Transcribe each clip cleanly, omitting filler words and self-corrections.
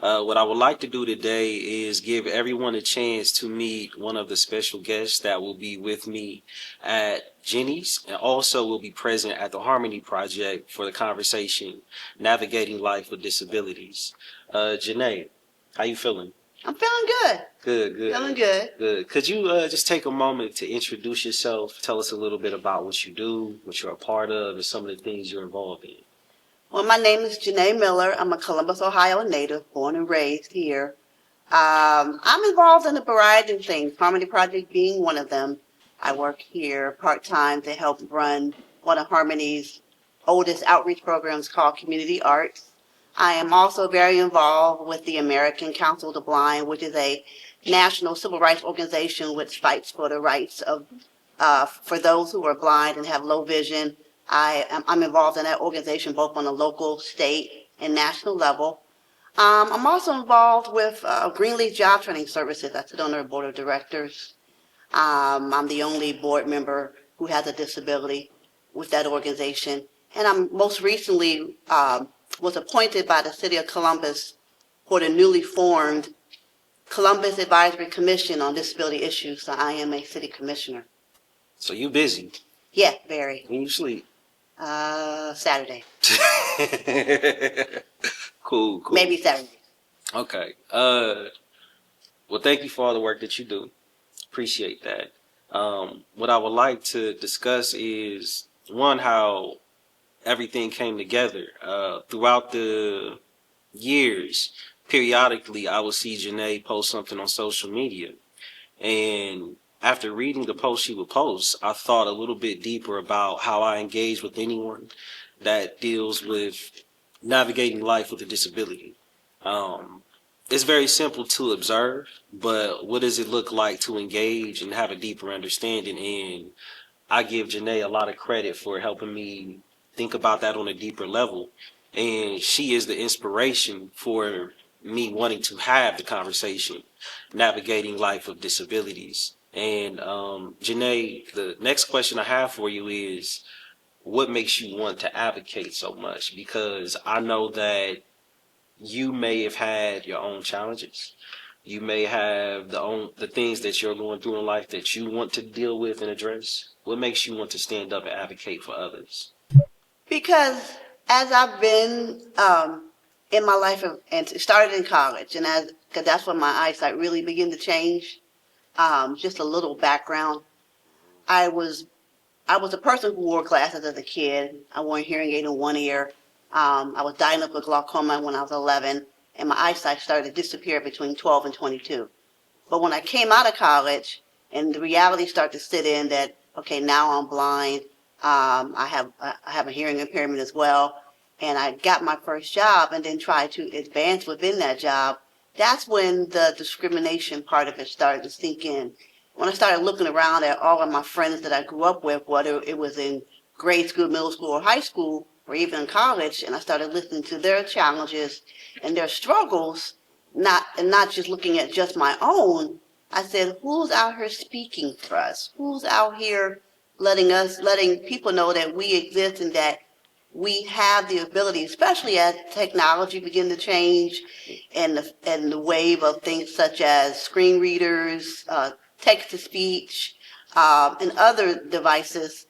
What I would like to do today is give everyone a chance to meet one of the special guests that will be with me at Jenny's and also will be present at the Harmony Project for the conversation, Navigating Life with Disabilities. Janae, how you feeling? I'm feeling good. Good, good. Feeling good. Good. Could you just take a moment to introduce yourself? Tell us a little bit about what you do, what you're a part of, and some of the things you're involved in. Well, my name is Janae Miller. I'm a Columbus, Ohio native, born and raised here. I'm involved in a variety of things, Harmony Project being one of them. I work here part-time to help run one of Harmony's oldest outreach programs called Community Arts. I am also very involved with the American Council of the Blind, which is a national civil rights organization which fights for the rights of for those who are blind and have low vision. I'm involved in that organization both on a local, state, and national level. I'm also involved with Greenleaf Job Training Services. I sit on their board of directors. I'm the only board member who has a disability with that organization. And I'm most recently was appointed by the City of Columbus for the newly formed Columbus Advisory Commission on Disability Issues. So I am a city commissioner. So you busy? Yeah, very. When you sleep? Saturday. Cool. Maybe Saturday. Okay. Well, thank you for all the work that you do. Appreciate that. What I would like to discuss is one, how everything came together. Throughout the years, periodically, I would see Janae post something on social media. And after reading the post she would post, I thought a little bit deeper about how I engage with anyone that deals with navigating life with a disability. It's very simple to observe, but what does it look like to engage and have a deeper understanding? And I give Janae a lot of credit for helping me think about that on a deeper level. And she is the inspiration for me wanting to have the conversation, navigating life with disabilities. And Janae, the next question I have for you is, what makes you want to advocate so much? Because I know that you may have had your own challenges. You may have the things that you're going through in life that you want to deal with and address. What makes you want to stand up and advocate for others? Because as I've been in my life, and it started in college, and because that's when my eyesight really began to change. Just a little background. I was I was a person who wore glasses as a kid. I wore a hearing aid in one ear. I was diagnosed with glaucoma when I was 11, and my eyesight started to disappear between 12 and 22. But when I came out of college and the reality started to sit in that, okay, now I'm blind, I have a hearing impairment as well, and I got my first job and then tried to advance within that job, that's when the discrimination part of it started to sink in. When I started looking around at all of my friends that I grew up with, whether it was in grade school, middle school, or high school, or even in college, and I started listening to their challenges and their struggles, not just looking at just my own, I said, who's out here speaking for us? Who's out here letting people know that we exist and that we have the ability, especially as technology begin to change and the wave of things such as screen readers, text to speech, and other devices.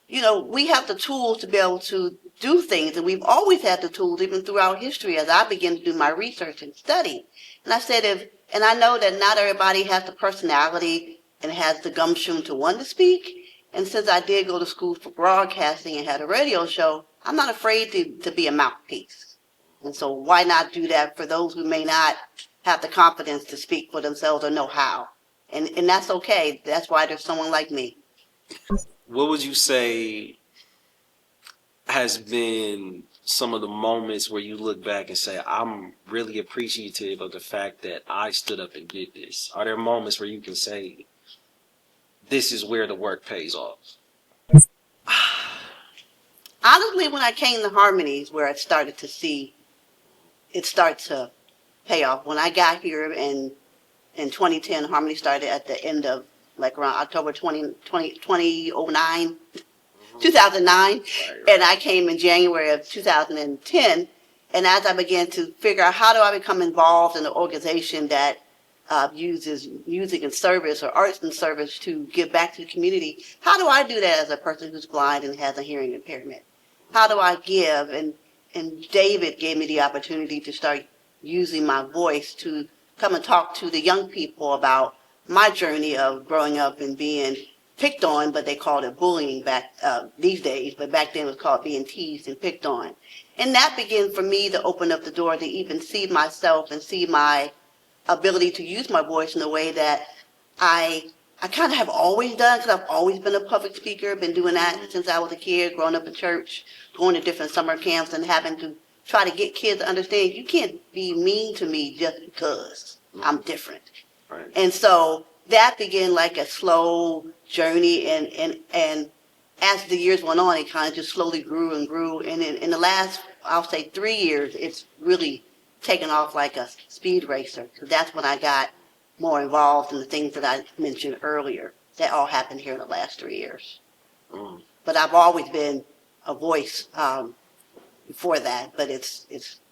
You know, we have the tools to be able to do things, and we've always had the tools even throughout history as I begin to do my research and study. And I said, and I know that not everybody has the personality and has the gumption to want to speak. And since I did go to school for broadcasting and had a radio show, I'm not afraid to be a mouthpiece. And so why not do that for those who may not have the confidence to speak for themselves or know how? And that's okay. That's why there's someone like me. What would you say has been some of the moments where you look back and say, I'm really appreciative of the fact that I stood up and did this? Are there moments where you can say, this is where the work pays off? Honestly, when I came to Harmonies, where I started to see it start to pay off. When I got here in 2010, Harmony started at the end of, like around October 2009, 2009, and I came in January of 2010. And as I began to figure out how do I become involved in an organization that uses music and service or arts and service to give back to the community, how do I do that as a person who's blind and has a hearing impairment? How do I give? And David gave me the opportunity to start using my voice to come and talk to the young people about my journey of growing up and being picked on, but they called it bullying back these days, but back then it was called being teased and picked on. And that began for me to open up the door to even see myself and see my ability to use my voice in a way that I I kind of have always done because I've always been a public speaker. Been doing that since I was a kid, growing up in church, going to different summer camps, and having to try to get kids to understand you can't be mean to me just because I'm different. Right. And so that began like a slow journey, and as the years went on, it kind of just slowly grew and grew. And in the last, I'll say 3 years, it's really taken off like a speed racer. So that's when I got more involved in the things that I mentioned earlier. That all happened here in the last 3 years. Mm. But I've always been a voice before that, but it's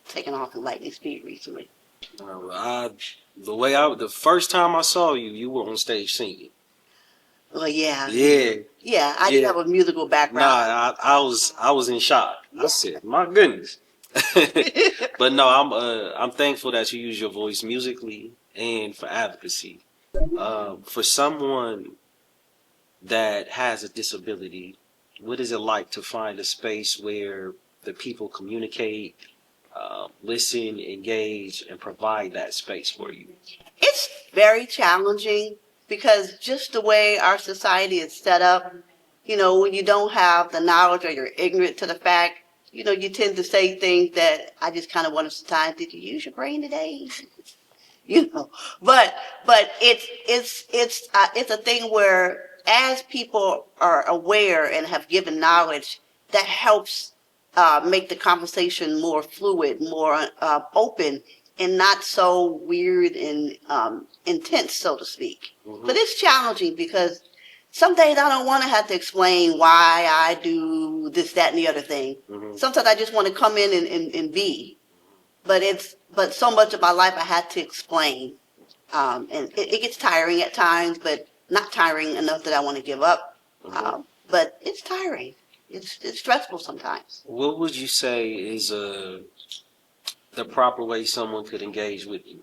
taken off in lightning speed recently. The first time I saw you, you were on stage singing. Well, yeah. Yeah. Yeah, I do have a musical background. Nah, I was in shock. I said, "My goodness." But no, I'm thankful that you use your voice musically and for advocacy. For someone that has a disability, what is it like to find a space where the people communicate, listen, engage, and provide that space for you? It's very challenging because just the way our society is set up, when you don't have the knowledge or you're ignorant to the fact, you tend to say things that I just kind of wonder sometimes, did you use your brain today? you know but it's a thing where as people are aware and have given knowledge, that helps make the conversation more fluid, more open, and not so weird and intense, so to speak. But it's challenging because some days I don't want to have to explain why I do this, that, and the other thing. Sometimes I just want to come in and be. But so much of my life I had to explain, and it gets tiring at times, but not tiring enough that I want to give up. But it's tiring. It's stressful sometimes. What would you say is the proper way someone could engage with you?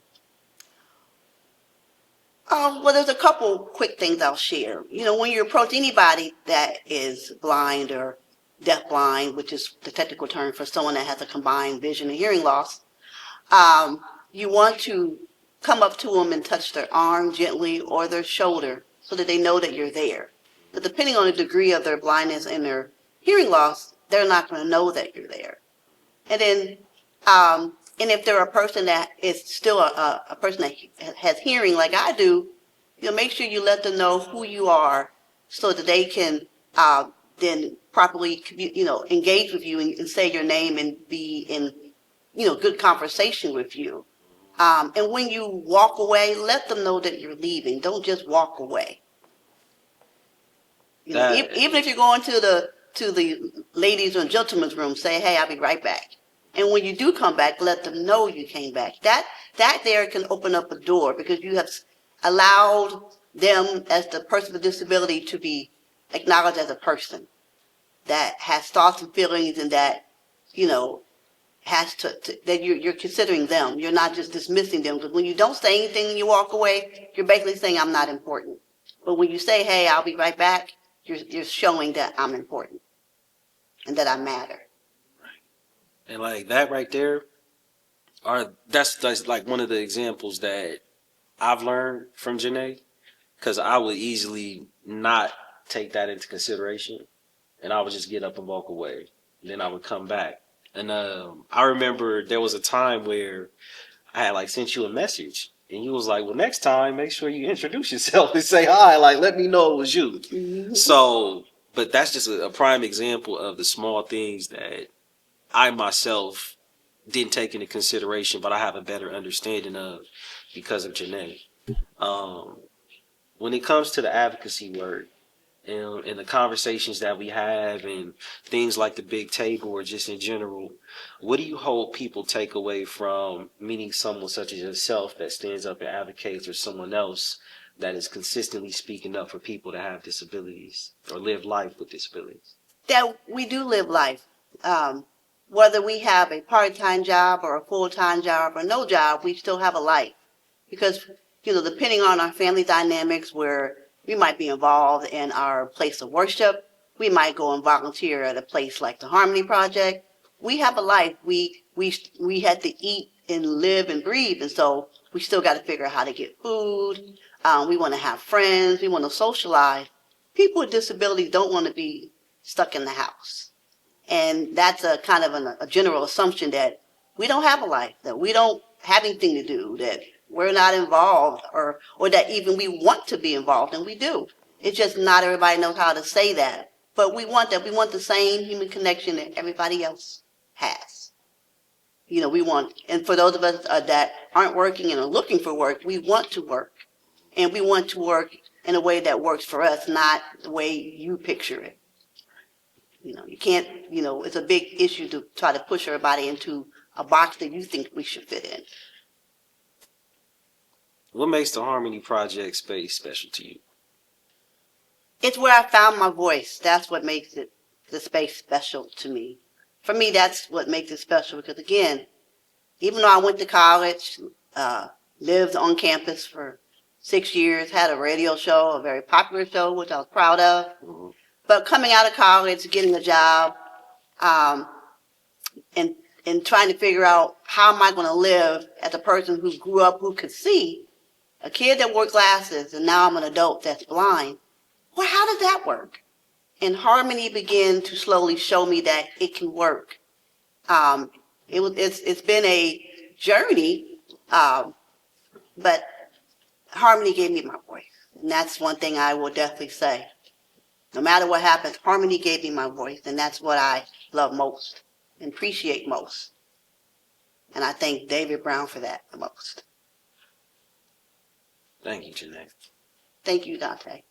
Well, there's a couple quick things I'll share. When you approach anybody that is blind or deafblind, which is the technical term for someone that has a combined vision and hearing loss, you want to come up to them and touch their arm gently or their shoulder so that they know that you're there. But depending on the degree of their blindness and their hearing loss, they're not going to know that you're there. And then, and if they're a person that is still a person that has hearing like I do, make sure you let them know who you are so that they can then properly, engage with you and say your name and be in, good conversation with you. And when you walk away, let them know that you're leaving. Don't just walk away. Even if you're going to the ladies and gentlemen's room, say, "Hey, I'll be right back." And when you do come back, let them know you came back. That there can open up a door because you have allowed them as the person with disability to be acknowledged as a person that has thoughts and feelings, and that has that you're considering them. You're not just dismissing them, because when you don't say anything and you walk away, you're basically saying I'm not important. But when you say, "Hey, I'll be right back," you're showing that I'm important and that I matter. And like that right there, that's like one of the examples that I've learned from Janae, because I would easily not take that into consideration, and I would just get up and walk away. And then I would come back, and I remember there was a time where I had like sent you a message, and you was like, "Well, next time, make sure you introduce yourself and say hi. Like, let me know it was you." So, but that's just a prime example of the small things that I myself didn't take into consideration, but I have a better understanding of because of Janae. Um, when it comes to the advocacy work, and the conversations that we have and things like the big table or just in general, what do you hope people take away from meeting someone such as yourself that stands up and advocates, or someone else that is consistently speaking up for people that have disabilities or live life with disabilities? That we do live life. Um, Whether we have a part-time job or a full-time job or no job, we still have a life. Because, depending on our family dynamics, where we might be involved in our place of worship, we might go and volunteer at a place like the Harmony Project. We have a life. We had to eat and live and breathe, and so we still got to figure out how to get food. We want to have friends. We want to socialize. People with disabilities don't want to be stuck in the house. And that's a kind of a general assumption that we don't have a life, that we don't have anything to do, that we're not involved, or that even we want to be involved, and we do. It's just not everybody knows how to say that. But we want that. We want the same human connection that everybody else has. We want, and for those of us that aren't working and are looking for work, we want to work. And we want to work in a way that works for us, not the way you picture it. You can't, it's a big issue to try to push everybody into a box that you think we should fit in. What makes the Harmony Project space special to you? It's where I found my voice. That's what makes the space special to me. For me, that's what makes it special because, again, even though I went to college, lived on campus for 6 years, had a radio show, a very popular show, which I was proud of. Mhm. But coming out of college, getting a job, um, and trying to figure out how am I going to live as a person who grew up who could see, a kid that wore glasses, and now I'm an adult that's blind. Well, how did that work? And Harmony began to slowly show me that it can work. It's been a journey, but Harmony gave me my voice, and that's one thing I will definitely say. No matter what happens, Harmony gave me my voice, and that's what I love most and appreciate most. And I thank David Brown for that the most. Thank you, Janae. Thank you, Dante.